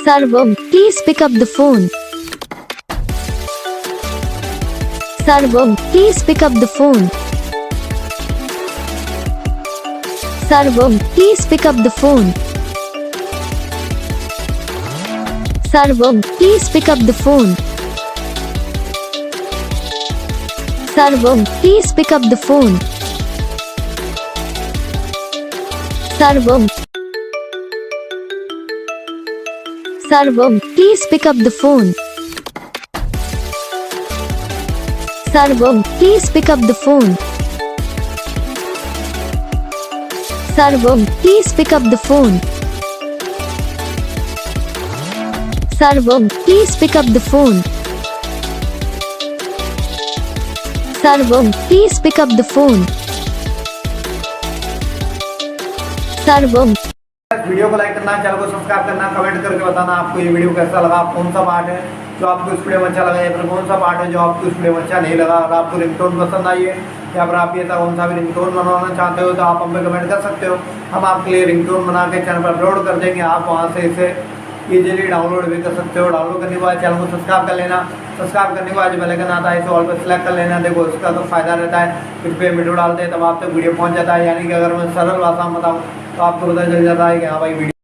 Sarvam, please pick up the phone. Sarvam, please pick up the phone. Sarvam, please pick up the phone. Sarvam, please pick up the phone. Sarvam, please pick up the phone. Sarvam. Sarvam, please pick up the phone. Sarvam, please pick up the phone. Sarvam, please pick up the phone. Sarvam, please pick up the phone. Sarvam, please pick up the phone. Sarvam. Video को like करना, channel को subscribe करना, comment करके बताना आपको ये video कैसा लगा, कौन सा पार्ट है जो आपको इस वीडियो में अच्छा लगा या फिर कौन सा पार्ट है जो आपको इस वीडियो में अच्छा नहीं लगा। अगर आपको रिंगटोन पसंद आई है या फिर आप ये कौन सा भी रिंगटोन बनवाना चाहते हो तो आप हम पे कमेंट कर सकते हो। हम आपके लिए रिंगटोन बना के चैनल पर अपलोड कर देंगे। आप वहाँ से इसे ईजिली डाउनलोड भी कर सकते हो। डाउनलोड करने के बाद चैनल को सब्सक्राइब कर लेना। सब्सक्राइब करने के बाद जो बेल आइकन आता है इसे ऑल पर सेलेक्ट कर लेना। देखो इसका तो फायदा रहता है, इस पर वीडियो डालते हैं तब आप तक वीडियो पहुँच जाता है। यानी कि अगर मैं सरल भाषा में बताऊँ तो आपको पता चल जाता है कि हाँ भाई वीडियो